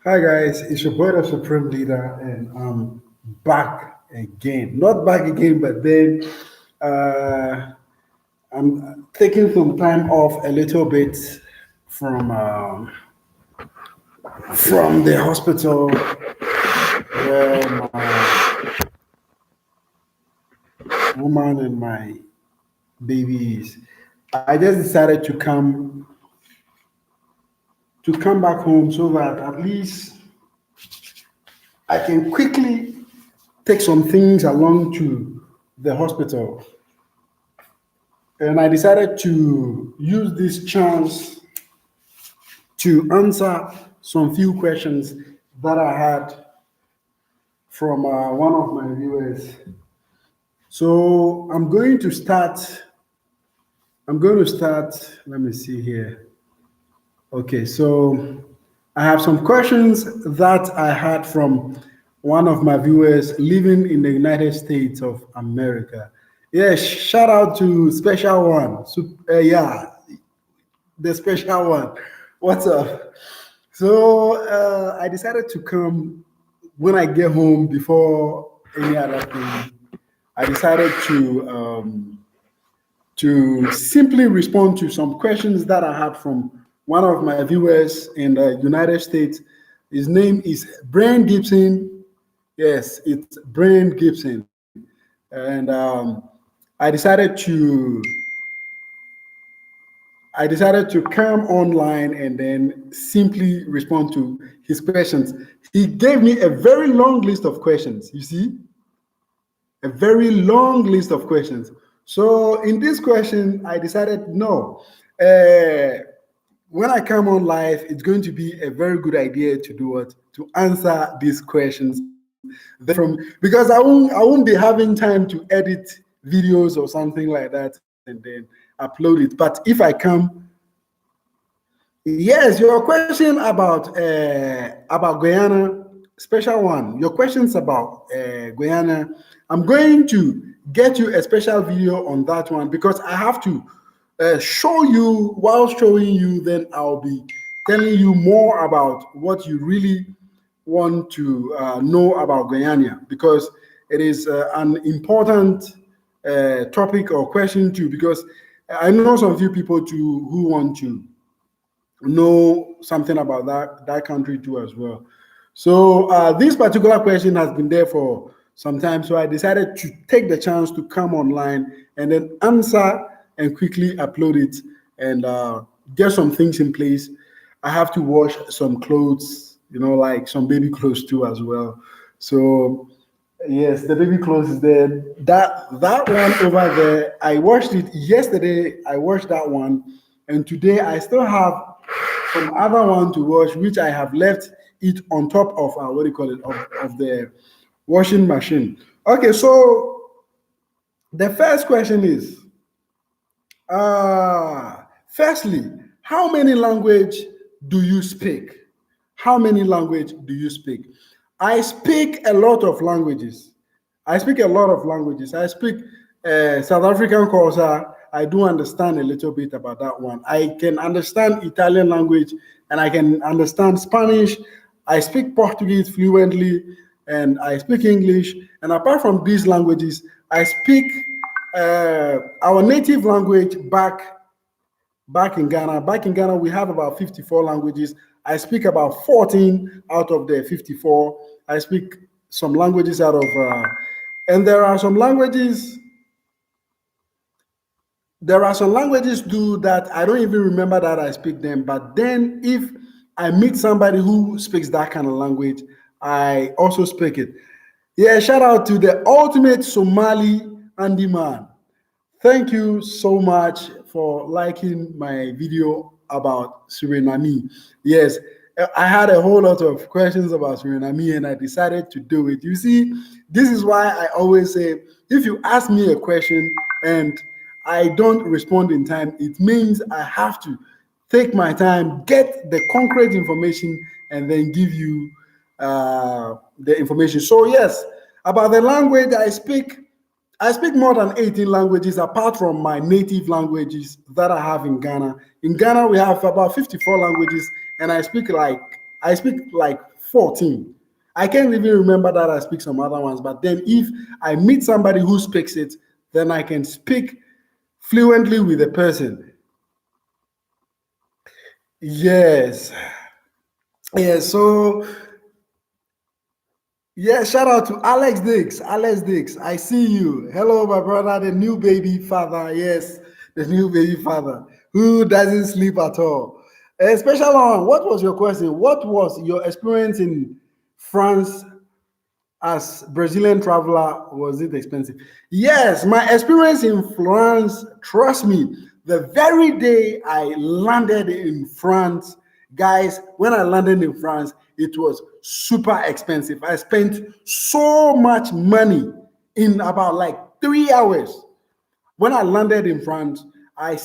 Hi guys, it's your boy the Supreme Leader, and I'm back again. Not back again, but then uh, I'm taking some time off a little bit from um, from the hospital where my woman and my baby is. I just decided to come back home so that at least I can quickly take some things along to the hospital. And I decided to use this chance to answer some few questions that I had from one of my viewers. So I'm going to start. Let me see here. Okay, so I have some questions that I had from one of my viewers living in the United States of America. Yes, shout out to special one. Yeah, the special one. What's up? So I decided to come when I get home before any other thing. I decided to simply respond to some questions that I had from one of my viewers in the United States. His name is Brian Gibson. Yes, it's Brian Gibson, and I decided to I decided to come online and then simply respond to his questions. He gave me a very long list of questions. You see, a very long list of questions. So in this question, I decided no. Uh, when I come on live, it's going to be a very good idea to do what to answer these questions. Then from because I won't be having time to edit videos or something like that and then upload it. But if I come, yes, your question about Guyana, special one. Your questions about Guyana. I'm going to get you a special video on that one because I have to show you. While showing you, then I'll be telling you more about what you really want to know about Guyana because it is an important topic or question too. Because I know some few people too who want to know something about that country too as well. So this particular question has been there for some time. So I decided to take the chance to come online and then answer and quickly upload it and get some things in place. I have to wash some clothes, like some baby clothes too as well. So yes, the baby clothes is there. That one over there, I washed it yesterday. I washed that one, and today I still have some other one to wash, which I have left it on top of what do you call it of the washing machine. Okay, so the first question is, firstly, how many language do you speak? How many language do you speak? I speak a lot of languages. I speak a lot of languages. I speak South African Xhosa. I do understand a little bit about that one. I can understand Italian language and I can understand Spanish. I speak Portuguese fluently and I speak English. And apart from these languages, I speak our native language back in Ghana. Back in Ghana, we have about 54 languages. I speak about 14 out of the 54. I speak some languages and there are some languages too that I don't even remember that I speak them. But then if I meet somebody who speaks that kind of language, I also speak it. Yeah, shout out to the ultimate Somali Andy man. Thank you so much for liking my video about Suriname. Yes, I had a whole lot of questions about Suriname and I decided to do it. You see, this is why I always say if you ask me a question and I don't respond in time, it means I have to take my time, get the concrete information, and then give you the information. So, yes, about the language I speak more than 18 languages apart from my native languages that I have in Ghana. In Ghana, we have about 54 languages, and I speak like 14. I can't even remember that I speak some other ones, but then if I meet somebody who speaks it, then I can speak fluently with the person. Yes. Yeah, so yeah, shout out to Alex Dix. Alex Dix, I see you. Hello, my brother, the new baby father. Yes, the new baby father who doesn't sleep at all. Special one, what was your question? What was your experience in France as Brazilian traveler? Was it expensive? Yes, my experience in France, trust me, the very day I landed in France, guys, when I landed in France, it was super expensive. I spent so much money in about like 3 hours. When I landed in France, I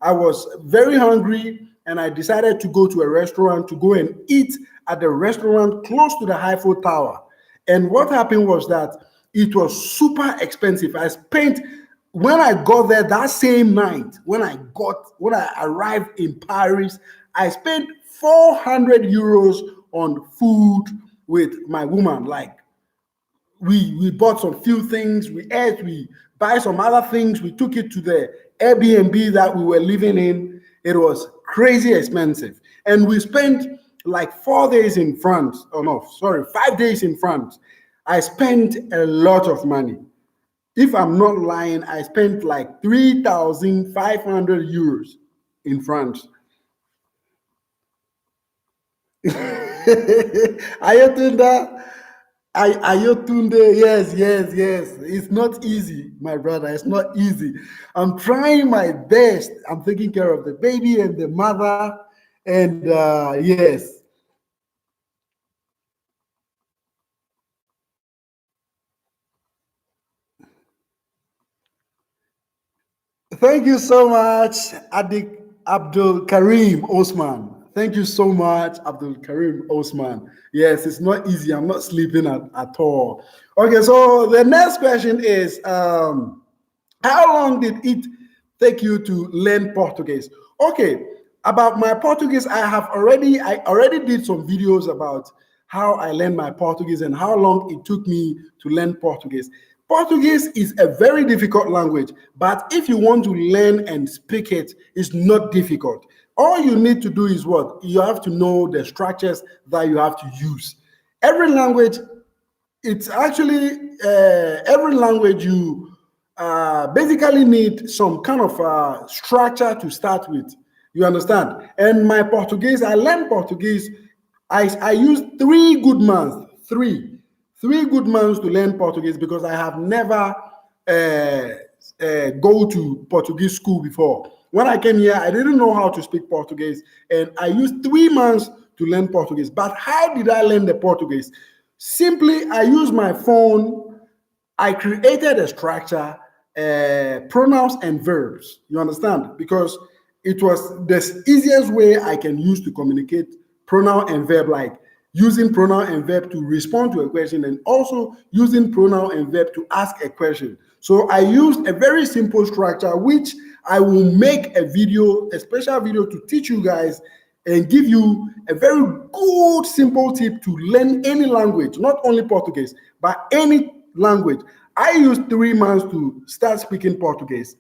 was very hungry and I decided to go to a restaurant to go and eat at the restaurant close to the Eiffel Tower. And what happened was that it was super expensive. When I got there that same night, when I arrived in Paris, I spent 400 euros on food with my woman. Like we bought some few things, we ate, we buy some other things, we took it to the Airbnb that we were living in. It was crazy expensive. And we spent like 4 days in France. Oh no, sorry, 5 days in France. I spent a lot of money. If I'm not lying, I spent like 3,500 euros in France. Ayotunde, Ayotunde, yes, yes, yes. It's not easy, my brother. It's not easy. I'm trying my best. I'm taking care of the baby and the mother, and yes. Thank you so much, Adik Abdul Karim Osman. Thank you so much, Abdul Karim Osman. Yes, it's not easy. I'm not sleeping at all. Okay, so the next question is how long did it take you to learn Portuguese? Okay, about my Portuguese, I already did some videos about how I learned my Portuguese and how long it took me to learn Portuguese. Portuguese is a very difficult language, but if you want to learn and speak it, it's not difficult. All you need to do is what? You have to know the structures that you have to use. Every language, it's actually every language you basically need some kind of structure to start with. You understand? And my Portuguese, I learned Portuguese. I used 3 good months, three good months to learn Portuguese because I have never go to Portuguese school before. When I came here, I didn't know how to speak Portuguese, and I used 3 months to learn Portuguese. But how did I learn the Portuguese? Simply, I used my phone. I created a structure, pronouns and verbs. You understand? Because it was the easiest way I can use to communicate pronoun and verb, like using pronoun and verb to respond to a question and also using pronoun and verb to ask a question. So I used a very simple structure, which I will make a video, a special video to teach you guys and give you a very good, simple tip to learn any language, not only Portuguese, but any language. I used 3 months to start speaking Portuguese.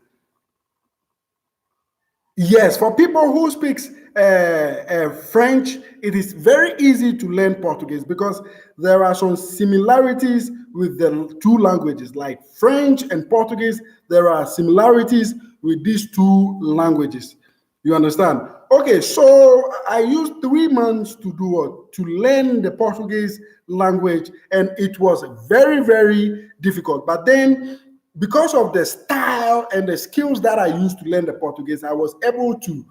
Yes, for people who speaks French, it is very easy to learn Portuguese because there are some similarities with the two languages, like French and Portuguese. There are similarities with these two languages. You understand? Okay, so I used 3 months to do what? To learn the Portuguese language, and it was very, very difficult. But then because of the style and the skills that I used to learn the Portuguese, I was able to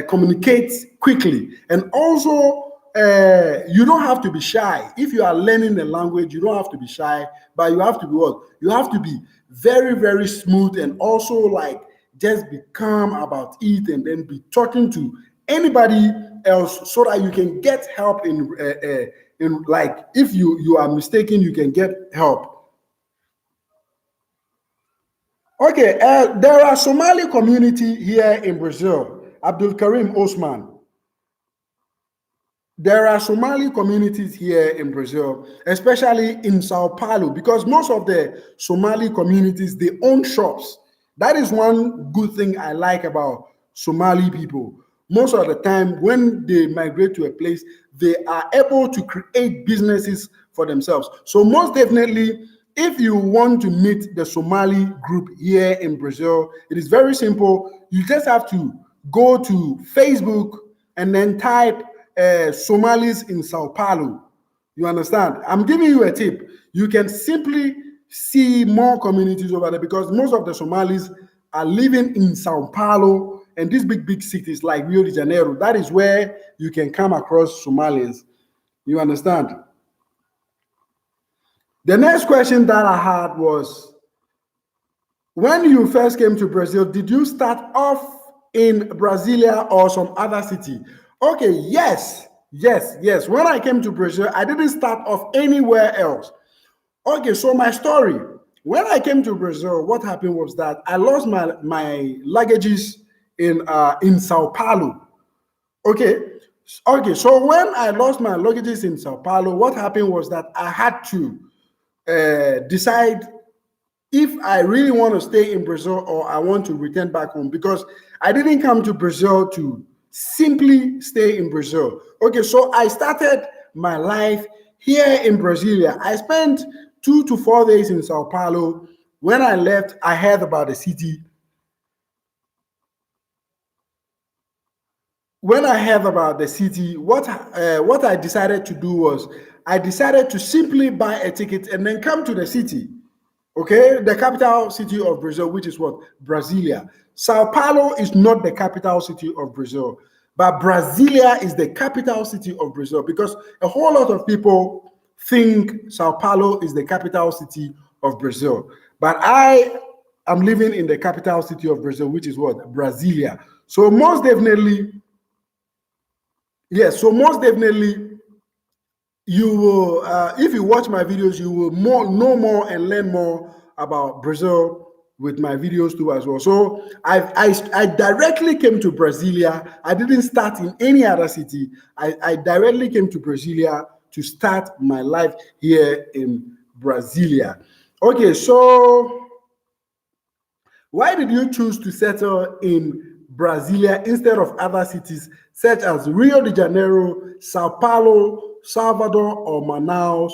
communicate quickly. And also, you don't have to be shy. If you are learning the language, you don't have to be shy, but you have to be what? You have to be very, very smooth and also like just be calm about it and then be talking to anybody else so that you can get help in like if you are mistaken, you can get help. Okay, there are Somali community here in Brazil. Abdul Karim Osman. there are Somali communities here in Brazil, especially in Sao Paulo, because most of the Somali communities they own shops. That is one good thing I like about Somali people. Most of the time, when they migrate to a place, they are able to create businesses for themselves. So, most definitely, if you want to meet the Somali group here in Brazil, it is very simple. You just have to go to Facebook and then type Somalis in Sao Paulo. You understand? I'm giving you a tip. You can simply see more communities over there because most of the Somalis are living in Sao Paulo and these big cities like Rio de Janeiro. That is where you can come across Somalians. You understand? The next question that I had was, when you first came to Brazil, did you start off in Brasilia or some other city? Okay, yes. When I came to Brazil, I didn't start off anywhere else. Okay, so my story. When I came to Brazil, what happened was that I lost my luggages in Sao Paulo. Okay, so when I lost my luggages in Sao Paulo, what happened was that I had to decide if I really want to stay in Brazil or I want to return back home, because I didn't come to Brazil to simply stay in Brazil. Okay, so I started my life here in Brasilia. I spent 2 to 4 days in Sao Paulo. When I left, I heard about the city. When I heard about the city, what I decided to do was I decided to simply buy a ticket and then come to the city. Okay, the capital city of Brazil, which is what? Brasilia. Sao Paulo is not the capital city of Brazil, but Brasilia is the capital city of Brazil because a whole lot of people think Sao Paulo is the capital city of Brazil. But I am living in the capital city of Brazil, which is what? Brasilia. So most definitely, yes, so most definitely you will, if you watch my videos, you will know more and learn more about Brazil with my videos too as well. So I directly came to Brasilia. I didn't start in any other city. I directly came to Brasilia to start my life here in Brasilia. Okay, so why did you choose to settle in Brasilia instead of other cities such as Rio de Janeiro, Sao Paulo, Salvador, or Manaus,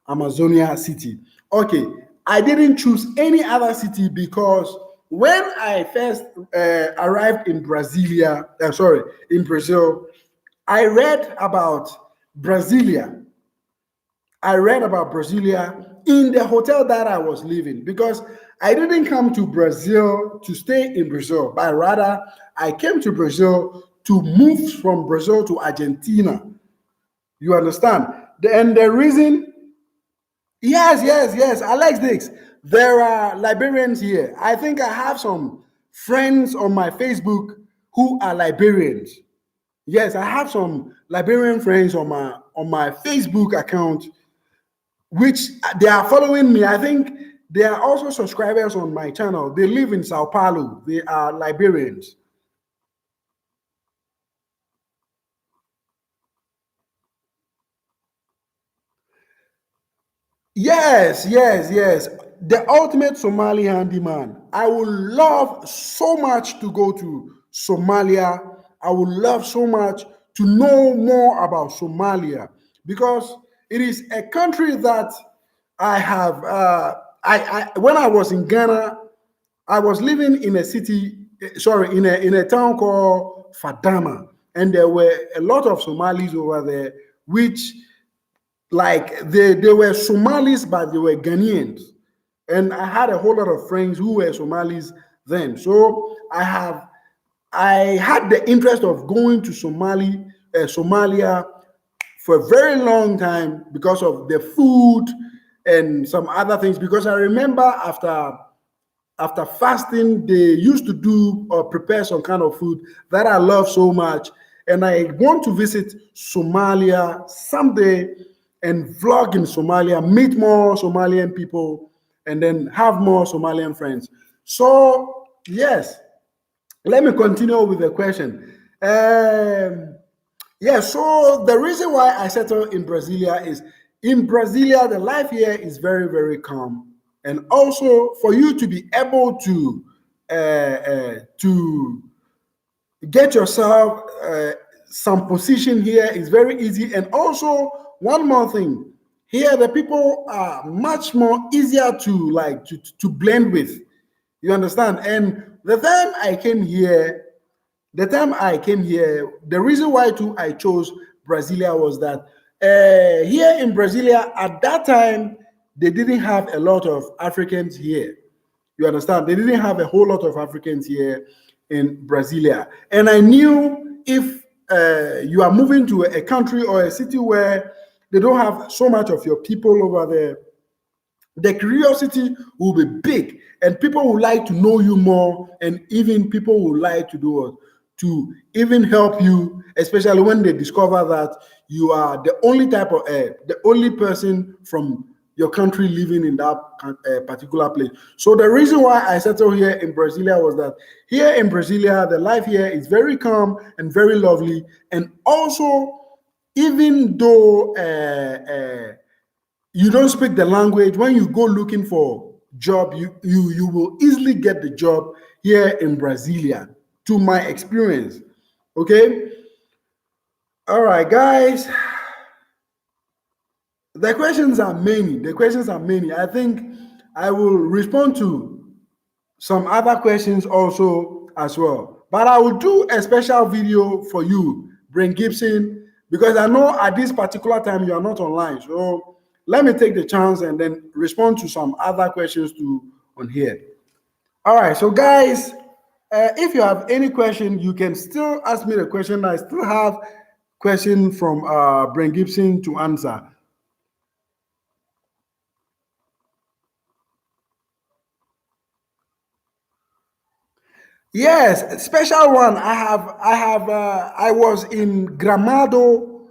Amazonia City? Okay, I didn't choose any other city because when I first arrived in in Brazil, I read about Brasilia. I read about Brasilia in the hotel that I was living because I didn't come to Brazil to stay in Brazil, but rather I came to Brazil to move from Brazil to Argentina. You understand? And the reason, yes, Alex Dix, there are Liberians here. I think I have some friends on my Facebook who are Liberians. Yes, I have some Liberian friends on my Facebook account which they are following me. I think they are also subscribers on my channel. They live in Sao Paulo. They are Liberians. Yes. The ultimate Somali handyman. I would love so much to go to Somalia. I would love so much to know more about Somalia because it is a country that I have. When I was in Ghana, I was living in a city, sorry, in a town called Fadama, and there were a lot of Somalis over there, which like they were Somalis, but they were Ghanaians. And I had a whole lot of friends who were Somalis then. So I had the interest of going to Somalia for a very long time because of the food and some other things. Because I remember after fasting, they used to do or prepare some kind of food that I love so much. And I want to visit Somalia someday and vlog in Somalia, meet more Somalian people, and then have more Somalian friends. So, yes, let me continue with the question. Yeah, so the reason why I settled in Brasilia is in Brasilia, the life here is very, very calm. And also for you to be able to get yourself some position here is very easy. And also one more thing, here the people are much more easier to to blend with. You understand? And the time I came here, the reason why too I chose Brasilia was that here in Brasilia at that time they didn't have a lot of Africans here. You understand? They didn't have a whole lot of Africans here in Brasilia, and I knew if you are moving to a country or a city where they don't have so much of your people over there, the curiosity will be big and people will like to know you more, and even people will like to do it to even help you, especially when they discover that you are the only type of the only person from your country living in that particular place. So the reason why I settled here in Brasilia was that here in Brasilia the life here is very calm and very lovely, and also even though you don't speak the language, when you go looking for job, you will easily get the job here in Brasilia, to my experience. Okay. All right, guys. The questions are many. I think I will respond to some other questions also as well, but I will do a special video for you, Brent Gibson, because I know at this particular time you are not online. So let me take the chance and then respond to some other questions too on here. All right, so guys, if you have any question, you can still ask me the question. I still have question from Brent Gibson to answer. Yes, special one. I was in Gramado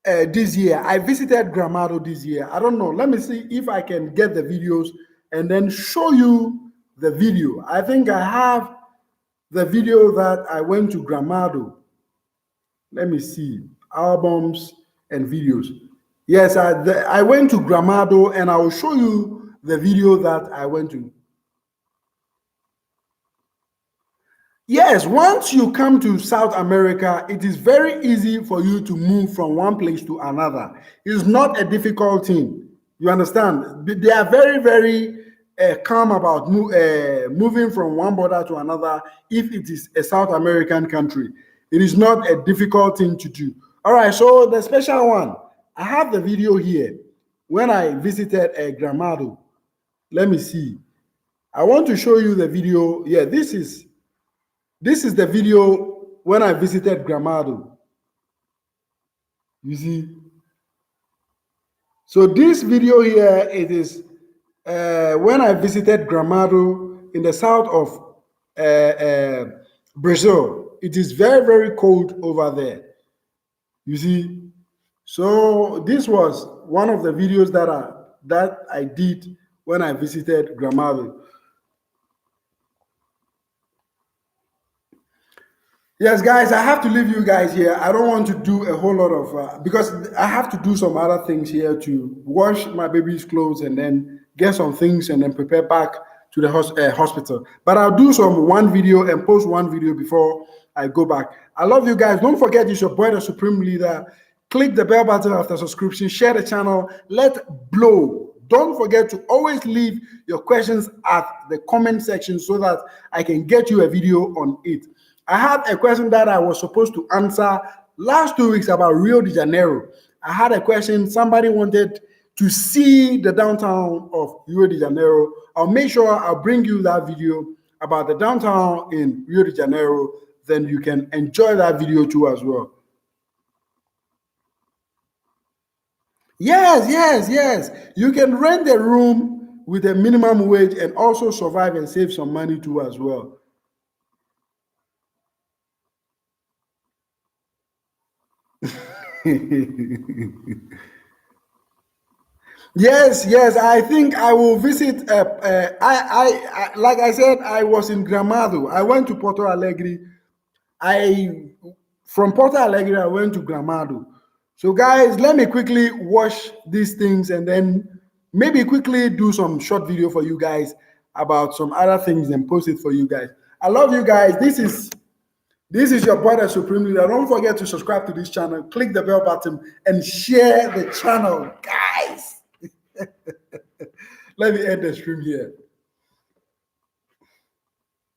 this year. I visited Gramado this year. I don't know. Let me see if I can get the videos and then show you the video. I think I have the video that I went to Gramado. Let me see. Albums and videos. Yes, I went to Gramado and I will show you the video that I went to. Yes, once you come to South America, it is very easy for you to move from one place to another. It's not a difficult thing. You understand? They are very, very calm about moving from one border to another if it is a South American country. It is not a difficult thing to do. All right, so the special one, I have the video here when I visited Gramado. Let me see. I want to show you the video. Yeah, this is the video when I visited Gramado. You see? So this video here, it is when I visited Gramado in the south of Brazil. It is very, very cold over there. You see? So this was one of the videos that I did when I visited Gramado. Yes, guys, I have to leave you guys here. I don't want to do a whole lot of because I have to do some other things here to wash my baby's clothes and then get some things and then prepare back to the hospital. But I'll do one video and post one video before I go back. I love you guys. Don't forget, it's your boy, the Supreme Leader. Click the bell button after subscription. Share the channel. Let blow. Don't forget to always leave your questions at the comment section so that I can get you a video on it. I had a question that I was supposed to answer last 2 weeks about Rio de Janeiro. I had a question, somebody wanted to see the downtown of Rio de Janeiro. I'll make sure I'll bring you that video about the downtown in Rio de Janeiro. Then you can enjoy that video too as well. Yes. You can rent a room with a minimum wage and also survive and save some money too as well. Yes. I think I will visit. I like I said, I was in Gramado. I went to Porto Alegre. I From Porto Alegre, I went to Gramado. So, guys, let me quickly watch these things and then maybe quickly do some short video for you guys about some other things and post it for you guys. I love you guys. This is your brother Supreme Leader. Don't forget to subscribe to this channel, click the bell button, and share the channel, guys. Let me end the stream here.